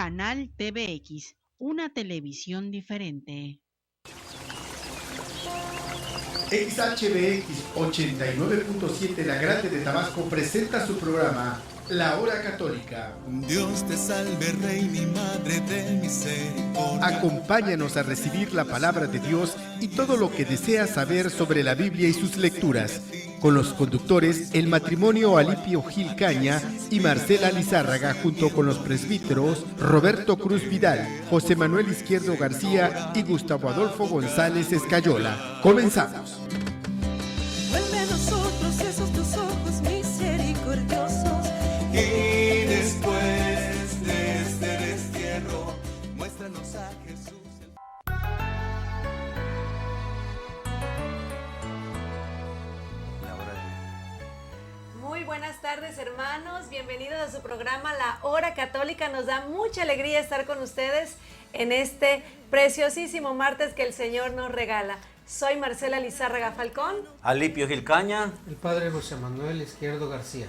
Canal TVX, una televisión diferente. XHBX 89.7 La Grande de Tabasco presenta su programa La Hora Católica. Dios te salve, Rey, mi Madre de misericordia. Acompáñanos a recibir la palabra de Dios y todo lo que deseas saber sobre la Biblia y sus lecturas. Con los conductores, el matrimonio Alipio Gil Caña y Marcela Lizárraga, junto con los presbíteros Roberto Cruz Vidal, José Manuel Izquierdo García y Gustavo Adolfo González Escayola. Comenzamos. Vuelve a nosotros esos tus ojos misericordiosos. Y después de este destierro, muéstranos a Jesús. Muy buenas tardes, hermanos, bienvenidos a su programa La Hora Católica. Nos da mucha alegría estar con ustedes en este preciosísimo martes que el Señor nos regala. Soy Marcela Lizárraga Falcón. Alipio Gil Caña. El padre José Manuel Izquierdo García.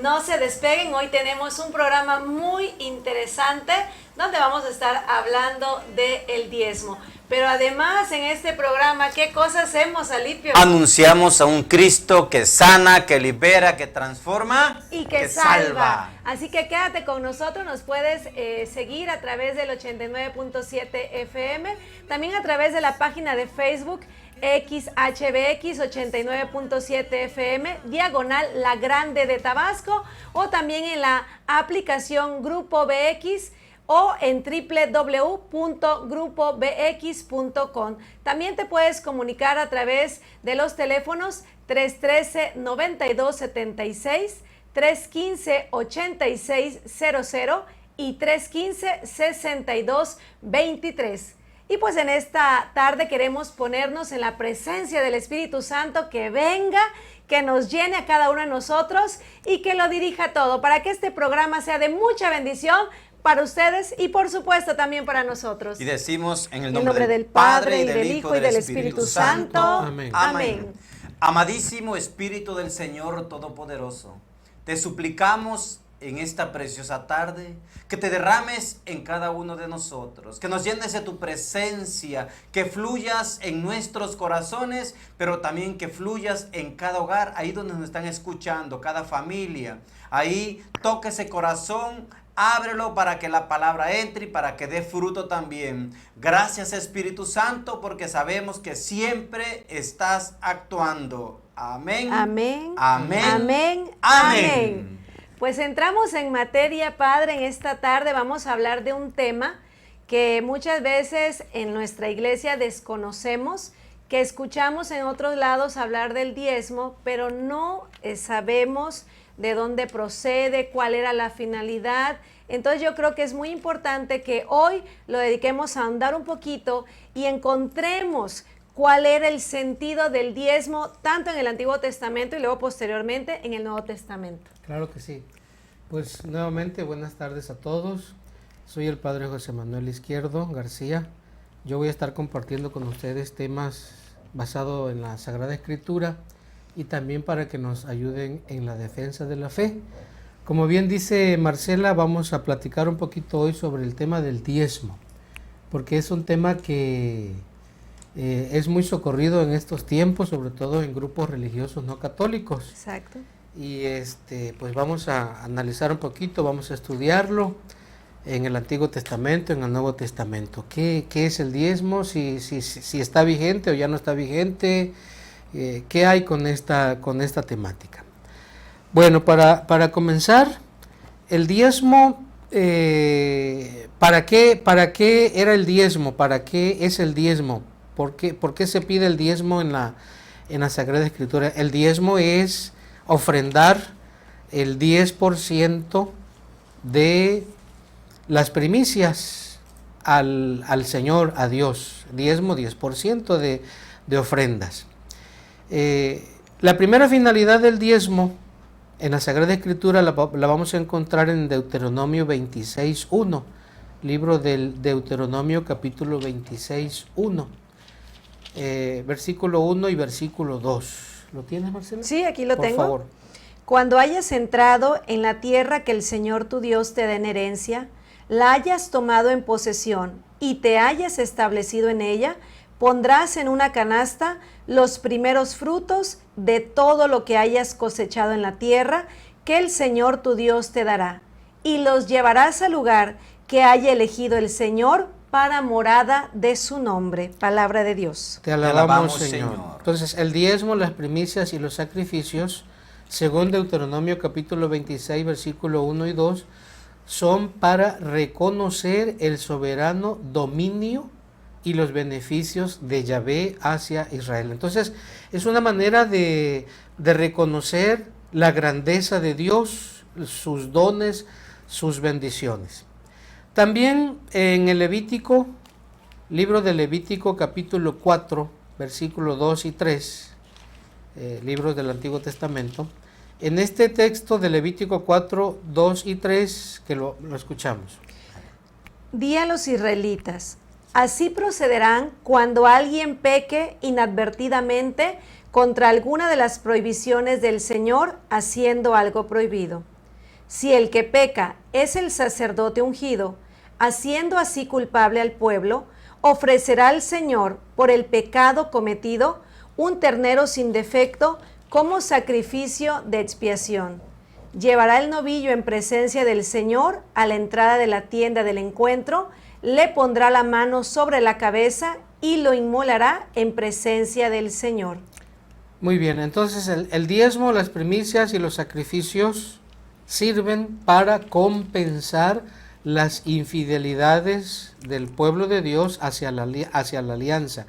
No se despeguen, hoy tenemos un programa muy interesante donde vamos a estar hablando del diezmo. Pero además en este programa, ¿qué cosas hacemos, Alipio? Anunciamos a un Cristo que sana, que libera, que transforma y que salva. Así que quédate con nosotros, nos puedes seguir a través del 89.7 FM, también a través de la página de Facebook XHBX 89.7 FM, diagonal La Grande de Tabasco, o también en la aplicación Grupo BX o en www.grupobx.com. También te puedes comunicar a través de los teléfonos 313-9276, 315-8600 y 315-6223. Y pues en esta tarde queremos ponernos en la presencia del Espíritu Santo, que venga, que nos llene a cada uno de nosotros y que lo dirija todo, para que este programa sea de mucha bendición para ustedes y por supuesto también para nosotros. Y decimos en el nombre nombre del Padre y del Hijo y del Espíritu Santo. Amén. Amén. Amadísimo Espíritu del Señor Todopoderoso, te suplicamos en esta preciosa tarde que te derrames en cada uno de nosotros, que nos llenes de tu presencia, que fluyas en nuestros corazones, pero también que fluyas en cada hogar, ahí donde nos están escuchando, cada familia. Ahí toca ese corazón, ábrelo para que la palabra entre y para que dé fruto también. Gracias, Espíritu Santo, porque sabemos que siempre estás actuando. Amén. Amén. Amén. Amén. Amén. Pues entramos en materia, Padre. En esta tarde vamos a hablar de un tema que muchas veces en nuestra iglesia desconocemos, que escuchamos en otros lados hablar del diezmo, pero no sabemos de dónde procede, cuál era la finalidad. Entonces yo creo que es muy importante que hoy lo dediquemos a ahondar un poquito y encontremos cuál era el sentido del diezmo, tanto en el Antiguo Testamento y luego posteriormente en el Nuevo Testamento. Claro que sí. Pues nuevamente buenas tardes a todos. Soy el padre José Manuel Izquierdo García. Yo voy a estar compartiendo con ustedes temas basados en la Sagrada Escritura y también para que nos ayuden en la defensa de la fe. Como bien dice Marcela, vamos a platicar un poquito hoy sobre el tema del diezmo, porque es un tema que es muy socorrido en estos tiempos, sobre todo en grupos religiosos no católicos. Exacto. Y pues vamos a analizar un poquito, vamos a estudiarlo en el Antiguo Testamento, en el Nuevo Testamento. ¿Qué es el diezmo? Si está vigente o ya no está vigente. ¿Qué hay con esta temática? Bueno, para comenzar, el diezmo, ¿para qué era el diezmo? ¿Para qué es el diezmo? ¿Por qué se pide el diezmo en la Sagrada Escritura? El diezmo es ofrendar el 10% de las primicias al Señor, a Dios. Diezmo, 10% de ofrendas. La primera finalidad del diezmo en la Sagrada Escritura la vamos a encontrar en Deuteronomio 26:1, libro del Deuteronomio capítulo 26:1, versículo 1 y versículo 2. ¿Lo tienes, Marcela? Sí, aquí lo tengo. Por favor. Cuando hayas entrado en la tierra que el Señor tu Dios te da en herencia, la hayas tomado en posesión y te hayas establecido en ella, pondrás en una canasta los primeros frutos de todo lo que hayas cosechado en la tierra, que el Señor tu Dios te dará, y los llevarás al lugar que haya elegido el Señor para morada de su nombre. Palabra de Dios. Te alabamos, Señor. Entonces, el diezmo, las primicias y los sacrificios, según Deuteronomio capítulo 26, versículo 1 y 2, son para reconocer el soberano dominio y los beneficios de Yahvé hacia Israel. Entonces, es una manera de reconocer la grandeza de Dios, sus dones, sus bendiciones. También en el Levítico, libro de Levítico capítulo 4, versículo 2 y 3, libros del Antiguo Testamento, en este texto de Levítico 4, 2 y 3, que lo escuchamos. Di a los israelitas: así procederán cuando alguien peque inadvertidamente contra alguna de las prohibiciones del Señor haciendo algo prohibido. Si el que peca es el sacerdote ungido, haciendo así culpable al pueblo, ofrecerá al Señor por el pecado cometido un ternero sin defecto como sacrificio de expiación. Llevará el novillo en presencia del Señor a la entrada de la tienda del encuentro, le pondrá la mano sobre la cabeza y lo inmolará en presencia del Señor. Muy bien, entonces el diezmo, las primicias y los sacrificios sirven para compensar las infidelidades del pueblo de Dios hacia la alianza.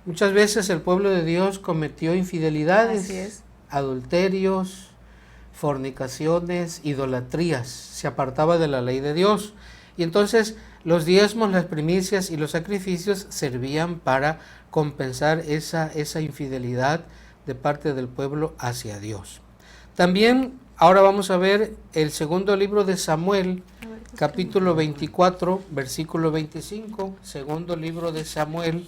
Muchas veces el pueblo de Dios cometió infidelidades, adulterios, fornicaciones, idolatrías, se apartaba de la ley de Dios. Y entonces los diezmos, las primicias y los sacrificios servían para compensar esa infidelidad de parte del pueblo hacia Dios. También ahora vamos a ver el segundo libro de Samuel, capítulo 24, versículo 25. Segundo libro de Samuel,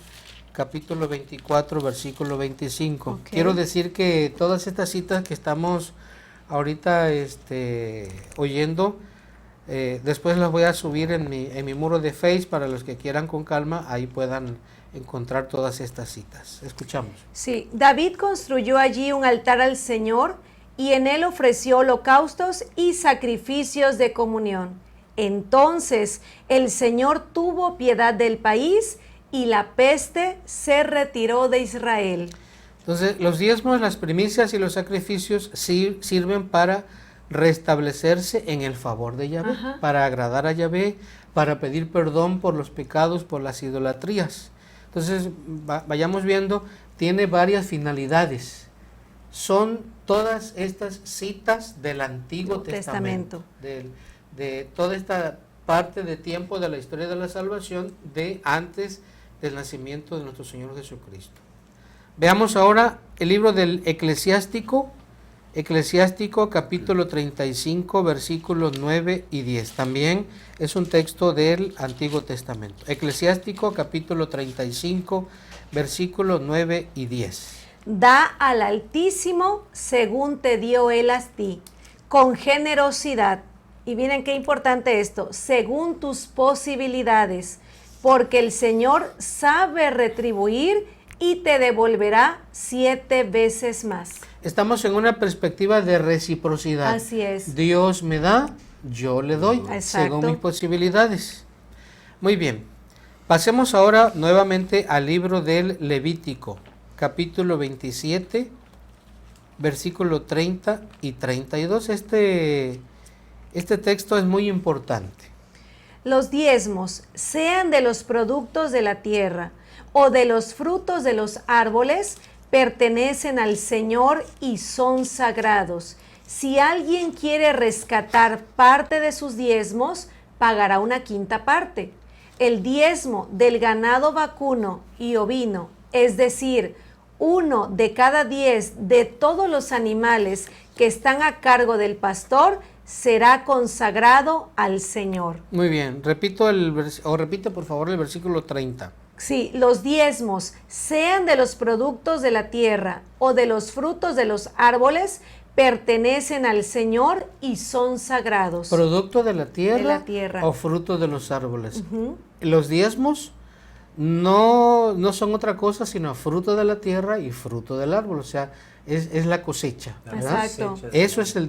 capítulo 24, versículo 25. Okay. Quiero decir que todas estas citas que estamos ahorita oyendo, después las voy a subir en mi muro de Face para los que quieran con calma, ahí puedan encontrar todas estas citas. Escuchamos. Sí, David construyó allí un altar al Señor y en él ofreció holocaustos y sacrificios de comunión. Entonces el Señor tuvo piedad del país y la peste se retiró de Israel. Entonces los diezmos, las primicias y los sacrificios sirven para restablecerse en el favor de Yahvé, para agradar a Yahvé, para pedir perdón por los pecados, por las idolatrías. Entonces vayamos viendo, tiene varias finalidades. Son todas estas citas del Antiguo Testamento. De toda esta parte de tiempo de la historia de la salvación de antes del nacimiento de nuestro Señor Jesucristo. Veamos ahora el libro del Eclesiástico capítulo 35, versículos 9 y 10. También es un texto del Antiguo Testamento. Eclesiástico capítulo 35, versículos 9 y 10. Da al Altísimo según te dio Él a ti, con generosidad. Y miren qué importante esto, según tus posibilidades, porque el Señor sabe retribuir y te devolverá 7 veces más. Estamos en una perspectiva de reciprocidad. Así es. Dios me da, yo le doy, exacto, según mis posibilidades. Muy bien, pasemos ahora nuevamente al libro del Levítico, capítulo 27, versículo 30 y 32. Este texto es muy importante. Los diezmos, sean de los productos de la tierra o de los frutos de los árboles, pertenecen al Señor y son sagrados. Si alguien quiere rescatar parte de sus diezmos, pagará una quinta parte. El diezmo del ganado vacuno y ovino, es decir, 1 de cada 10 de todos los animales que están a cargo del pastor, será consagrado al Señor. Muy bien, repite por favor el versículo 30. Sí, los diezmos, sean de los productos de la tierra o de los frutos de los árboles, pertenecen al Señor y son sagrados. Producto de la tierra, tierra. o fruto de los árboles. Ujú. Los diezmos no son otra cosa sino fruto de la tierra y fruto del árbol, o sea, es la cosecha, ¿verdad? Exacto. Eso es el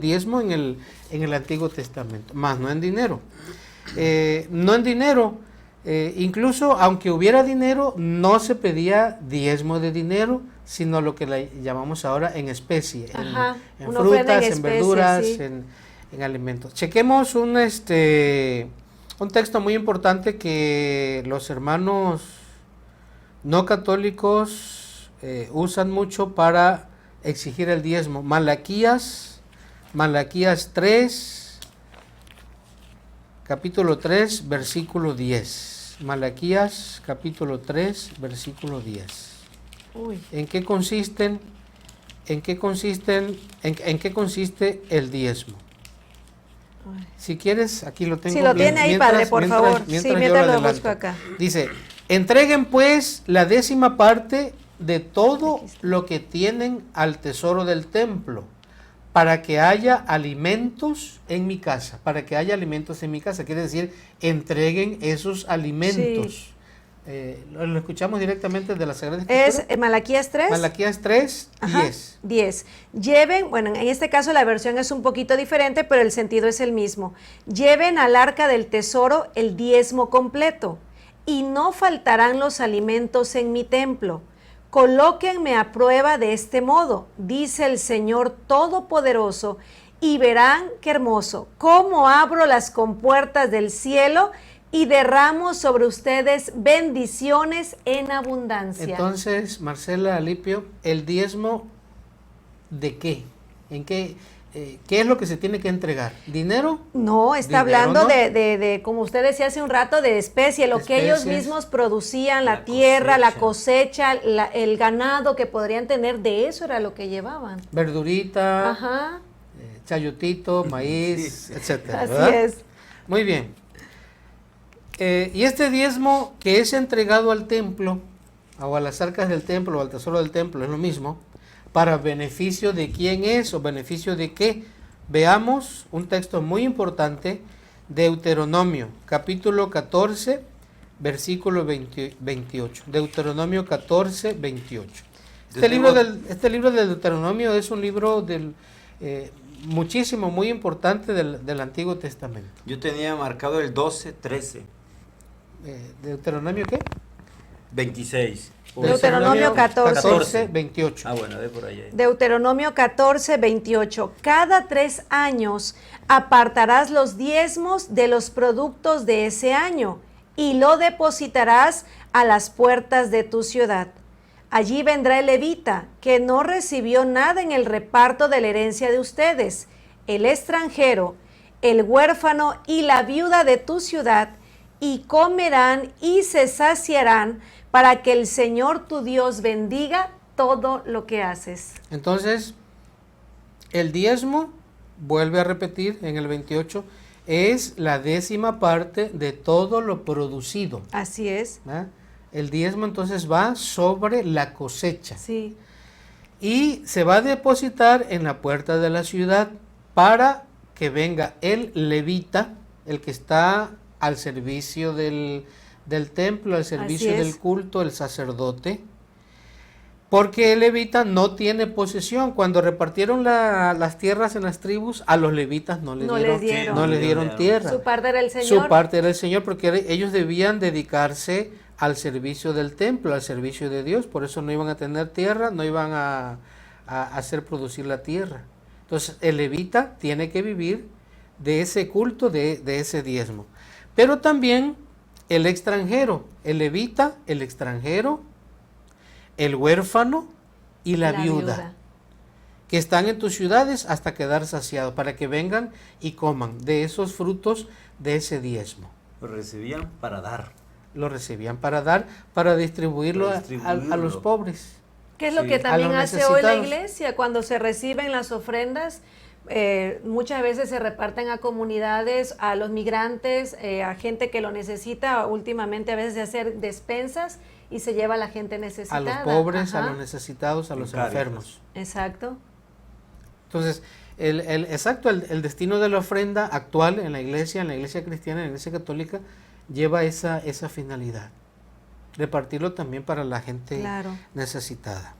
diezmo en el Antiguo Testamento, más no en dinero. No en dinero, incluso aunque hubiera dinero, no se pedía diezmo de dinero, sino lo que le llamamos ahora en especie, Ajá, en una ofrenda frutas, en en especie, verduras, sí. en alimentos. Chequemos un texto muy importante que los hermanos no católicos usan mucho para exigir el diezmo. Malaquías 3, capítulo 3, versículo 10. Malaquías, capítulo 3, versículo 10. Uy. ¿En qué consiste el diezmo? Ay. Si quieres, aquí lo tengo. Si lo tiene ahí, padre, por favor. Sí, yo mientras lo adelanto. busco acá. Dice, entreguen pues la 10ª parte de todo lo que tienen al tesoro del templo, para que haya alimentos en mi casa. Para que haya alimentos en mi casa. Quiere decir, entreguen esos alimentos. Lo escuchamos directamente de la Sagrada Escritura. Es Malaquías 3. Malaquías 3, Ajá, 10. 10. Lleven, bueno, en este caso la versión es un poquito diferente, pero el sentido es el mismo. Lleven al arca del tesoro el diezmo completo, y no faltarán los alimentos en mi templo. Colóquenme a prueba de este modo, dice el Señor Todopoderoso, y verán qué hermoso, cómo abro las compuertas del cielo y derramo sobre ustedes bendiciones en abundancia. Entonces, Marcela, Alipio, ¿el diezmo de qué? ¿En qué? ¿Qué es lo que se tiene que entregar? ¿Dinero? No, está Dinero, hablando ¿no? de, como usted decía hace un rato, de especie, lo que ellos Especies. mismos producían, la La tierra, la cosecha. cosecha, el ganado que podrían tener, de eso era lo que llevaban. Verdurita, Ajá, chayotito, maíz, Sí. etcétera. así ¿verdad? es. Muy bien. Y este diezmo que es entregado al templo, o a las arcas del templo, o al tesoro del templo, es lo mismo, ¿para beneficio de quién es o beneficio de qué? Veamos un texto muy importante, Deuteronomio, capítulo 14, versículo 28. Deuteronomio 14, 28. Este libro del Deuteronomio es un libro muchísimo, muy importante del Antiguo Testamento. Yo tenía marcado el 12, 13, ¿Deuteronomio qué? 26. Deuteronomio 14. 28. Ah, bueno, ve por allá. Deuteronomio 14, 28. Cada 3 años apartarás los diezmos de los productos de ese año y lo depositarás a las puertas de tu ciudad. Allí vendrá el levita, que no recibió nada en el reparto de la herencia de ustedes, el extranjero, el huérfano y la viuda de tu ciudad, y comerán y se saciarán, para que el Señor tu Dios bendiga todo lo que haces. Entonces, el diezmo, vuelve a repetir en el 28, es la 10ª parte de todo lo producido. Así es. ¿Verdad? El diezmo entonces va sobre la cosecha. Sí. Y se va a depositar en la puerta de la ciudad para que venga el levita, el que está al servicio del templo, al servicio Así es. del culto, el sacerdote, porque el levita no tiene posesión. Cuando repartieron las tierras en las tribus, a los levitas no les dieron tierra. Su parte era el Señor. Su parte era el Señor, porque ellos debían dedicarse al servicio del templo, al servicio de Dios. Por eso no iban a tener tierra, no iban a hacer producir la tierra. Entonces el levita tiene que vivir de ese culto, de ese diezmo. Pero también el extranjero, el levita, el extranjero, el huérfano y la viuda, que están en tus ciudades hasta quedar saciados, para que vengan y coman de esos frutos de ese diezmo. Lo recibían para dar. Lo recibían para dar, para distribuirlo, a los pobres. ¿Qué es lo Sí. que también A los hace hoy la necesitados. iglesia? Cuando se reciben las ofrendas, muchas veces se reparten a comunidades, a los migrantes, a gente que lo necesita. Últimamente a veces de hacer despensas y se lleva a la gente A necesitada. los pobres, Ajá. a los necesitados, a los Cáritas. enfermos. Exacto. Entonces, el destino de la ofrenda actual en la iglesia cristiana, en la iglesia católica, lleva esa finalidad. Repartirlo también para la gente Claro. necesitada.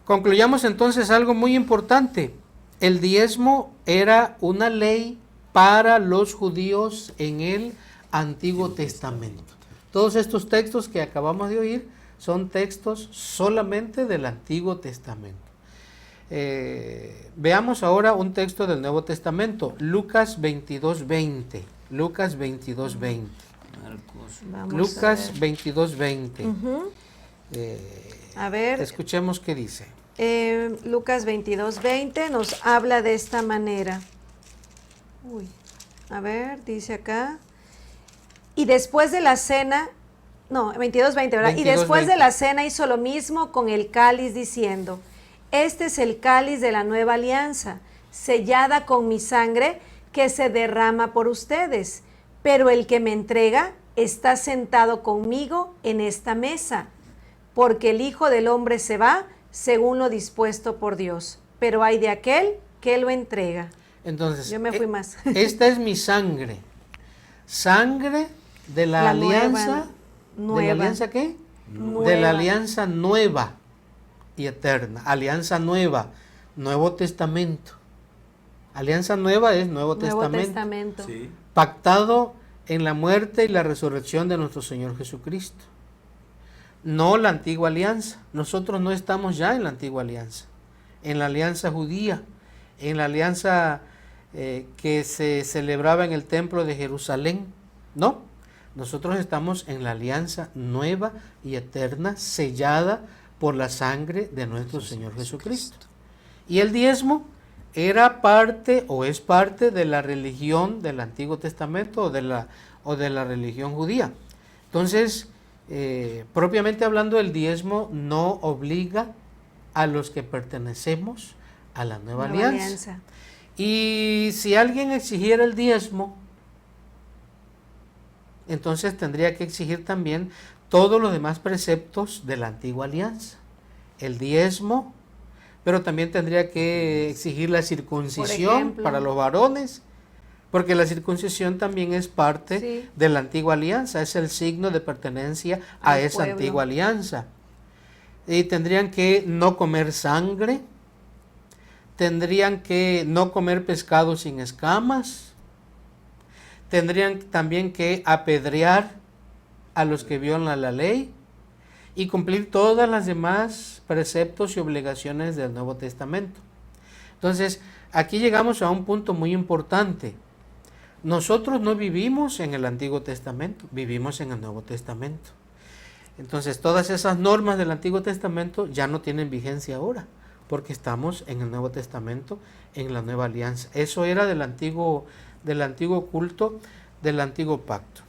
Concluyamos entonces algo muy importante. El diezmo era una ley para los judíos en el Antiguo Testamento. Todos estos textos que acabamos de oír son textos solamente del Antiguo Testamento. Veamos ahora un texto del Nuevo Testamento, Lucas 22:20. Lucas 22:20. Vamos Lucas a ver. 22:20. Ujú. A ver, Escuchemos qué dice. Lucas 22:20 nos habla de esta manera. Uy, a ver, dice acá. Y después de la cena, no, 22:20, ¿verdad? Y después de la cena hizo lo mismo con el cáliz diciendo, este es el cáliz de la nueva alianza, sellada con mi sangre que se derrama por ustedes. Pero el que me entrega está sentado conmigo en esta mesa, porque el Hijo del Hombre se va según lo dispuesto por Dios. Pero hay de aquel que lo entrega. Entonces, Yo me fui más. Esta es mi sangre. Sangre de la alianza. nueva. ¿De la alianza qué? Nueva. De la alianza nueva y eterna. Alianza nueva. Nuevo Testamento. Alianza nueva es Nuevo Testamento. Sí. Pactado en la muerte y la resurrección de nuestro Señor Jesucristo. No la antigua alianza. Nosotros no estamos ya en la antigua alianza. En la alianza judía. En la alianza que se celebraba en el templo de Jerusalén. No. Nosotros estamos en la alianza nueva y eterna, sellada por la sangre de nuestro Señor Jesucristo. Y el diezmo era parte o es parte de la religión del Antiguo Testamento o de la religión judía. Entonces, propiamente hablando, el diezmo no obliga a los que pertenecemos a la nueva alianza. Y si alguien exigiera el diezmo, entonces tendría que exigir también todos los demás preceptos de la antigua alianza. El diezmo, pero también tendría que exigir la circuncisión para los varones, porque la circuncisión también es parte de la antigua alianza, es el signo de pertenencia a esa antigua alianza. Y tendrían que no comer sangre, tendrían que no comer pescado sin escamas, tendrían también que apedrear a los que violan la ley y cumplir todas las demás preceptos y obligaciones del Nuevo Testamento. Entonces, aquí llegamos a un punto muy importante. Nosotros no vivimos en el Antiguo Testamento, vivimos en el Nuevo Testamento. Entonces, todas esas normas del Antiguo Testamento ya no tienen vigencia ahora, porque estamos en el Nuevo Testamento, en la nueva alianza. Eso era del antiguo culto, del antiguo pacto.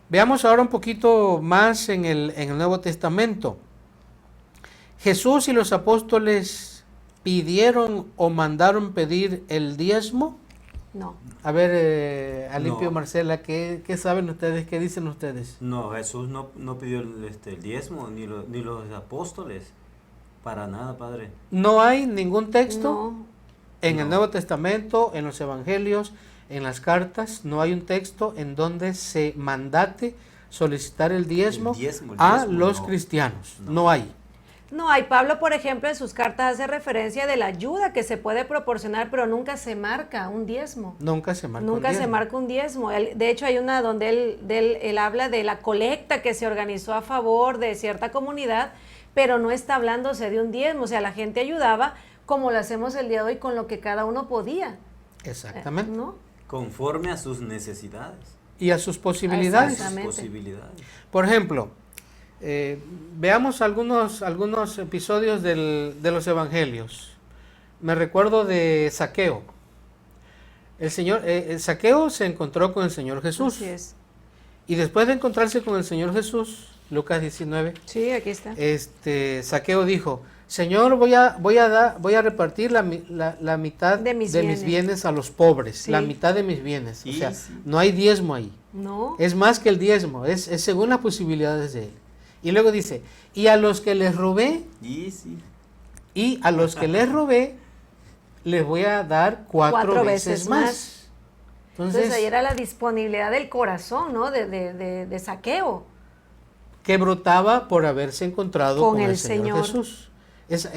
Veamos ahora un poquito más en el Nuevo Testamento. Jesús y los apóstoles pidieron o mandaron pedir el diezmo. No. A ver, Alimpio, No. Marcela, ¿qué saben ustedes? ¿Qué dicen ustedes? No, Jesús no pidió el diezmo, ni los apóstoles. Para nada, Padre. No hay ningún texto en el No. Nuevo Testamento, en los Evangelios, en las cartas, no hay un texto en donde se mandate solicitar el diezmo, El diezmo a los no. cristianos. No. No hay. No hay. Pablo, por ejemplo, en sus cartas hace referencia de la ayuda que se puede proporcionar, pero nunca se marca un diezmo. Nunca se marca un Nunca se diezmo. marca un diezmo. De hecho, hay una donde él habla de la colecta que se organizó a favor de cierta comunidad, pero no está hablándose de un diezmo. O sea, la gente ayudaba como lo hacemos el día de hoy con lo que cada uno podía. Exactamente. ¿No? Conforme a sus necesidades. Y a sus posibilidades. Exactamente. Sus posibilidades. Por ejemplo, veamos algunos episodios de los Evangelios. Me recuerdo de Zaqueo. Zaqueo se encontró con el Señor Jesús. Así es. Y después de encontrarse con el Señor Jesús, Lucas 19, Sí, aquí está. Zaqueo dijo: Señor, voy a repartir la mitad De mis bienes a los pobres, Sí. la mitad de mis bienes. O Sí, sea, sí. no hay diezmo ahí. No. Es más que el diezmo, es según las posibilidades de él. Y luego dice: y a los que les robé, Y sí. y a los que les robé, les voy a dar cuatro veces más. Entonces ahí era la disponibilidad del corazón, ¿no? De Zaqueo. Que brotaba por haberse encontrado con el Señor Jesús. Eso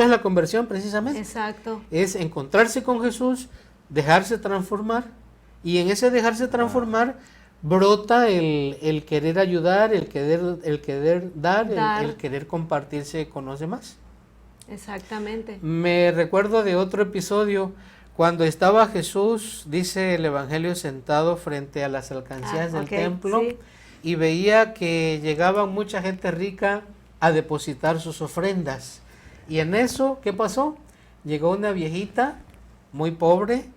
es la conversión precisamente. Exacto. Es encontrarse con Jesús, dejarse transformar, y en ese dejarse transformar brota el querer ayudar, el querer dar. El querer compartirse con los demás. Exactamente. Me recuerdo de otro episodio cuando estaba Jesús, dice el Evangelio, sentado frente a las alcancías del templo, sí. Y veía que llegaba mucha gente rica a depositar sus ofrendas. Y en eso, ¿qué pasó? Llegó una viejita muy pobre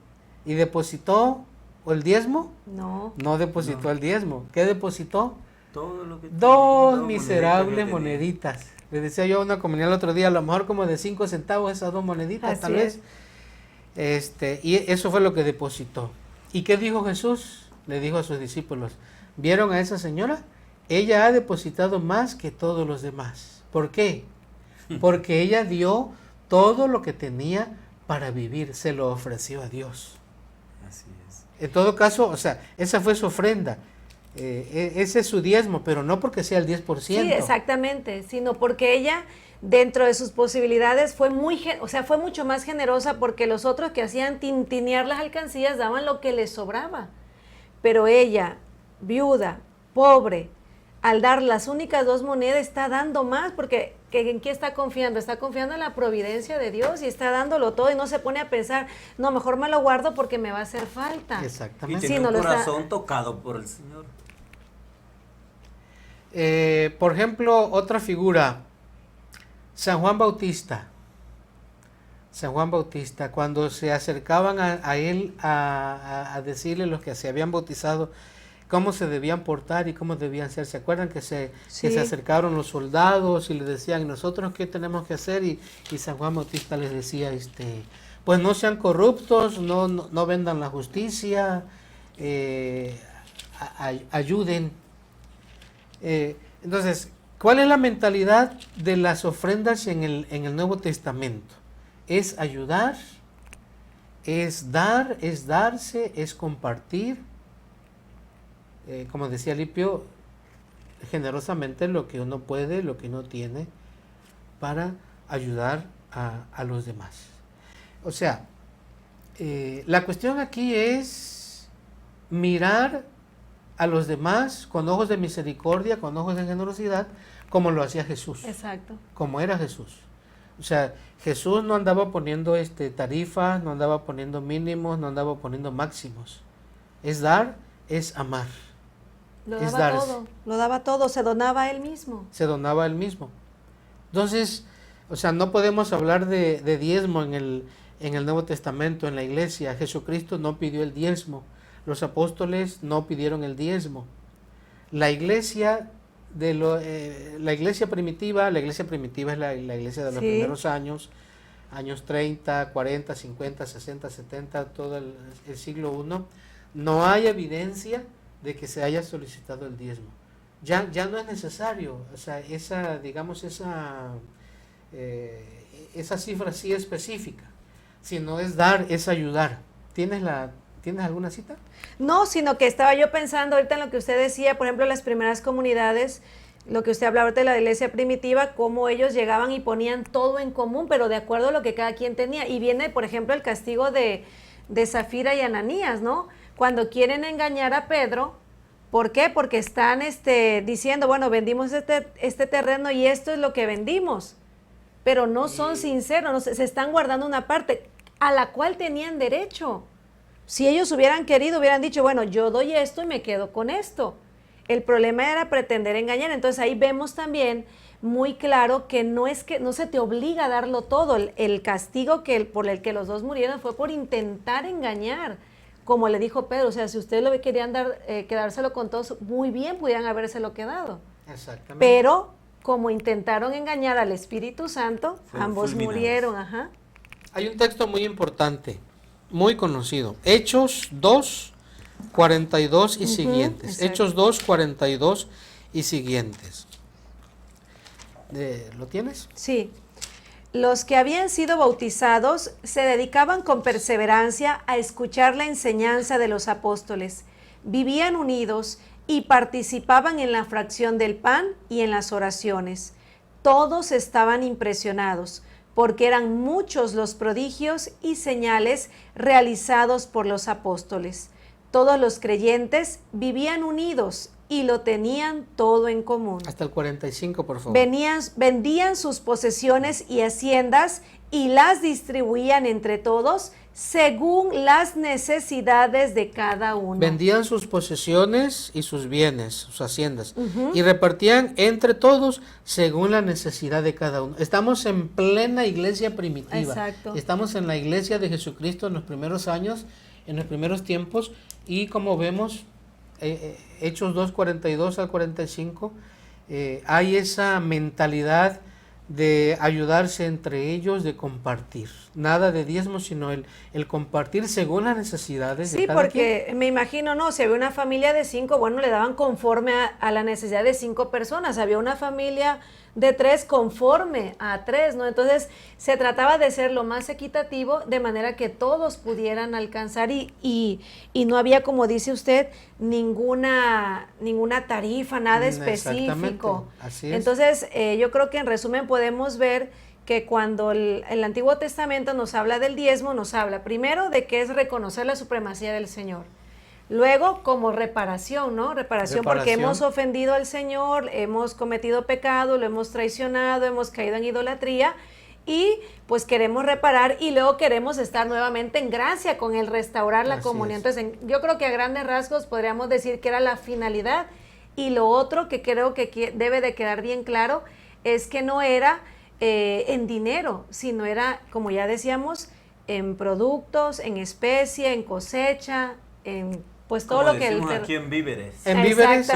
y depositó el diezmo. No depositó el diezmo. ¿Qué depositó? Todo lo que Dos miserables moneditas. Le decía yo a una comunidad el otro día, a lo mejor como de 5 centavos esas 2 moneditas. Así tal vez. Y eso fue lo que depositó. ¿Y qué dijo Jesús? Le dijo a sus discípulos, ¿vieron a esa señora? Ella ha depositado más que todos los demás. ¿Por qué? Porque ella dio todo lo que tenía para vivir, se lo ofreció a Dios. Así es. En todo caso, o sea, esa fue su ofrenda. Ese es su diezmo, pero no porque sea el 10%. Sí, exactamente, sino porque ella, dentro de sus posibilidades, fue mucho más generosa, porque los otros que hacían tintinear las alcancías daban lo que les sobraba. Pero ella, viuda, pobre, al dar las únicas 2 monedas, está dando más, porque ¿en qué está confiando? Está confiando en la providencia de Dios y está dándolo todo, y no se pone a pensar, no, mejor me lo guardo porque me va a hacer falta. Exactamente. Y tiene un corazón tocado por el Señor. Por ejemplo, otra figura, San Juan Bautista. San Juan Bautista, cuando se acercaban a él a decirle los que se habían bautizado cómo se debían portar y cómo debían ser. ¿Se acuerdan que se acercaron los soldados y le decían, nosotros qué tenemos que hacer? Y San Juan Bautista les decía, pues no sean corruptos, no vendan la justicia, ayuden. Entonces, ¿cuál es la mentalidad de las ofrendas en el Nuevo Testamento? Es ayudar, es dar, es darse, es compartir. Como decía Lipio, generosamente lo que uno puede, lo que uno tiene, para ayudar a los demás. O sea, la cuestión aquí es mirar a los demás con ojos de misericordia, con ojos de generosidad, como lo hacía Jesús. Exacto. Como era Jesús. O sea, Jesús no andaba poniendo tarifas, no andaba poniendo mínimos, no andaba poniendo máximos. Es dar, es amar. Lo daba todo, se donaba a él mismo. Se donaba a él mismo. Entonces, o sea, no podemos hablar de diezmo en el Nuevo Testamento, en la iglesia. Jesucristo no pidió el diezmo. Los apóstoles no pidieron el diezmo. La iglesia primitiva es la iglesia de los primeros años 30, 40, 50, 60, 70, todo el siglo I. No hay evidencia de que se haya solicitado el diezmo. Ya no es necesario. O sea, esa cifra sí específica. Si no es dar, es ayudar. ¿Tienes alguna cita? No, sino que estaba yo pensando ahorita en lo que usted decía, por ejemplo, las primeras comunidades, lo que usted hablaba ahorita de la iglesia primitiva, cómo ellos llegaban y ponían todo en común, pero de acuerdo a lo que cada quien tenía. Y viene, por ejemplo, el castigo de Zafira y Ananías, ¿no? Cuando quieren engañar a Pedro, ¿por qué? Porque están diciendo, bueno, vendimos este terreno y esto es lo que vendimos, pero no son sinceros, se están guardando una parte a la cual tenían derecho. Si ellos hubieran querido, hubieran dicho, bueno, yo doy esto y me quedo con esto. El problema era pretender engañar. Entonces ahí vemos también muy claro que no se te obliga a darlo todo. El castigo por el que los dos murieron fue por intentar engañar. Como le dijo Pedro, o sea, si ustedes lo querían quedárselo con todos, muy bien pudieran habérselo quedado. Exactamente. Pero como intentaron engañar al Espíritu Santo, ambos murieron. Ajá. Hay un texto muy importante, muy conocido, Hechos 2, 42 y siguientes. Exacto. Hechos 2, 42 y siguientes. ¿Lo tienes? Sí. Los que habían sido bautizados se dedicaban con perseverancia a escuchar la enseñanza de los apóstoles, vivían unidos y participaban en la fracción del pan y en las oraciones. Todos estaban impresionados, porque eran muchos los prodigios y señales realizados por los apóstoles. Todos los creyentes vivían unidos y lo tenían todo en común. Hasta el 45, por favor. Vendían sus posesiones y haciendas y las distribuían entre todos según las necesidades de cada uno. Vendían sus posesiones y sus bienes, sus haciendas, y repartían entre todos según la necesidad de cada uno. Estamos en plena iglesia primitiva. Exacto. Estamos en la iglesia de Jesucristo en los primeros años, en los primeros tiempos, y como vemos, Hechos 2, 42 al 45, hay esa mentalidad de ayudarse entre ellos, de compartir. Nada de diezmo, sino el compartir según las necesidades de cada quien. Sí, porque me imagino, no, si había una familia de 5, bueno, le daban conforme a la necesidad de 5 personas. Había una familia de 3 conforme a 3, ¿no? Entonces se trataba de ser lo más equitativo de manera que todos pudieran alcanzar y no había, como dice usted, ninguna tarifa, nada específico. Así es. Entonces yo creo que en resumen podemos ver que cuando el Antiguo Testamento nos habla del diezmo, nos habla primero de que es reconocer la supremacía del Señor. Luego, como reparación, ¿no? Reparación porque hemos ofendido al Señor, hemos cometido pecado, lo hemos traicionado, hemos caído en idolatría y pues queremos reparar y luego queremos estar nuevamente en gracia con el restaurar la comunión. Entonces, yo creo que a grandes rasgos podríamos decir que era la finalidad. Y lo otro que creo que debe de quedar bien claro es que no era en dinero, sino era, como ya decíamos, en productos, en especie, en cosecha, en pues todo como lo que aquí en víveres. En víveres,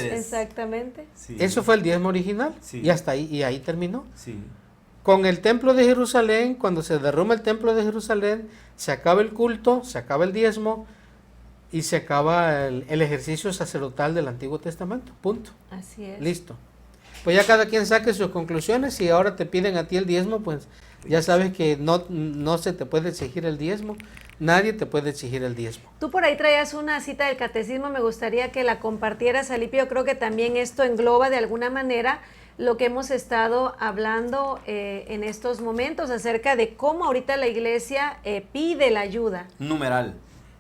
Exactamente. Sí. Eso fue el diezmo original, Sí. y hasta ahí, y ahí terminó. Sí. Con el templo de Jerusalén, cuando se derrumba el templo de Jerusalén, se acaba el culto, se acaba el diezmo y se acaba el ejercicio sacerdotal del Antiguo Testamento. Punto. Así es. Listo. Pues ya cada quien saque sus conclusiones. Y ahora te piden a ti el diezmo, pues ya sabes que no se te puede exigir el diezmo. Nadie te puede exigir el diezmo. Tú por ahí traías una cita del catecismo, me gustaría que la compartieras, Alipio. Yo creo que también esto engloba de alguna manera lo que hemos estado hablando en estos momentos acerca de cómo ahorita la iglesia pide la ayuda. Numeral.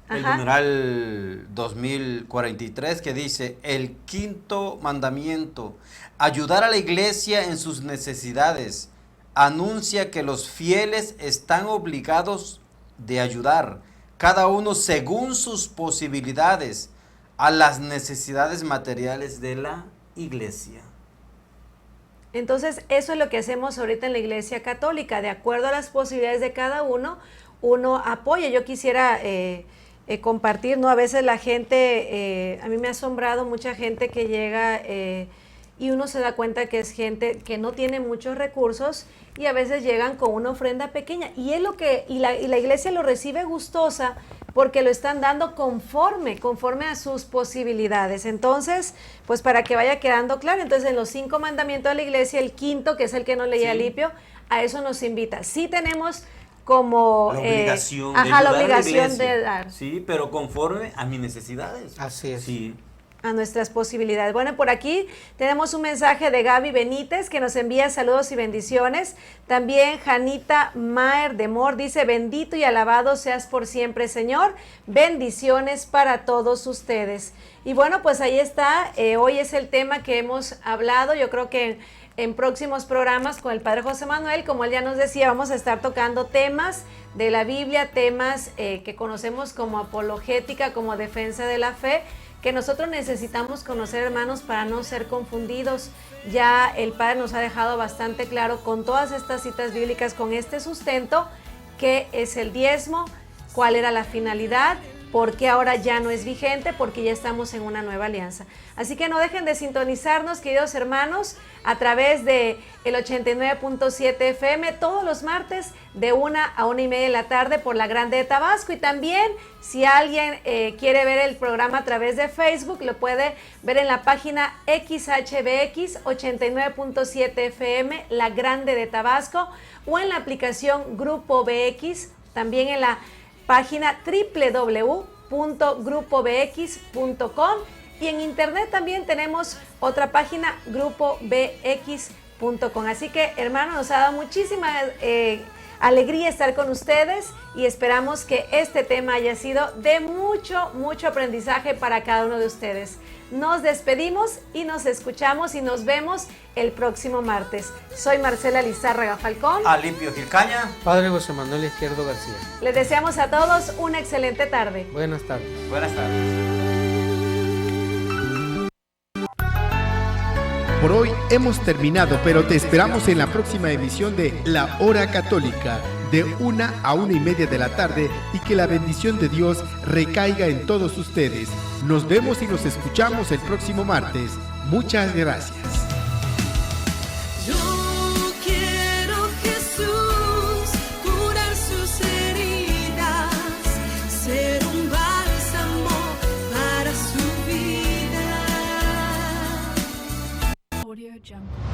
El numeral 2043 que dice: el quinto mandamiento, ayudar a la iglesia en sus necesidades, anuncia que los fieles están obligados de ayudar, cada uno según sus posibilidades, a las necesidades materiales de la iglesia. Entonces, eso es lo que hacemos ahorita en la Iglesia Católica, de acuerdo a las posibilidades de cada uno, uno apoya. Yo quisiera compartir, ¿no? A veces la gente, a mí me ha asombrado mucha gente que llega y uno se da cuenta que es gente que no tiene muchos recursos y a veces llegan con una ofrenda pequeña y es lo que y la iglesia lo recibe gustosa porque lo están dando conforme a sus posibilidades. Entonces, pues para que vaya quedando claro, entonces en los 5 mandamientos de la iglesia, el quinto, que es el que nos leía Alipio, a eso nos invita. Sí tenemos como la obligación, la obligación de dar. Sí, pero conforme a mis necesidades. Así es. Sí. A nuestras posibilidades. Bueno, por aquí tenemos un mensaje de Gaby Benítez que nos envía saludos y bendiciones. También Janita Maer de Mor dice: bendito y alabado seas por siempre, Señor. Bendiciones para todos ustedes. Y bueno, pues ahí está. Hoy es el tema que hemos hablado. Yo creo que en próximos programas con el Padre José Manuel, como él ya nos decía, vamos a estar tocando temas de la Biblia, temas que conocemos como apologética, como defensa de la fe, que nosotros necesitamos conocer, hermanos, para no ser confundidos. Ya el Padre nos ha dejado bastante claro con todas estas citas bíblicas, con este sustento, qué es el diezmo, cuál era la finalidad porque ahora ya no es vigente, porque ya estamos en una nueva alianza. Así que no dejen de sintonizarnos, queridos hermanos, a través de el 89.7 FM todos los martes de 1 a 1:30 de la tarde por la Grande de Tabasco. Y también, si alguien quiere ver el programa a través de Facebook, lo puede ver en la página XHBX 89.7 FM, la Grande de Tabasco, o en la aplicación Grupo BX, también en la página www.grupobx.com, y en internet también tenemos otra página, grupobx.com. Así que, hermano, nos ha dado muchísima alegría estar con ustedes y esperamos que este tema haya sido de mucho aprendizaje para cada uno de ustedes. Nos despedimos y nos escuchamos y nos vemos el próximo martes. Soy Marcela Lizárraga Falcón. Alipio Gilcaña. Padre José Manuel Izquierdo García. Les deseamos a todos una excelente tarde. Buenas tardes. Buenas tardes. Por hoy hemos terminado, pero te esperamos en la próxima emisión de La Hora Católica, de 1 a 1:30 de la tarde, y que la bendición de Dios recaiga en todos ustedes. Nos vemos y nos escuchamos el próximo martes. Muchas gracias. Yo quiero, Jesús, curar sus heridas, ser un bálsamo para su vida. Audio Jungle.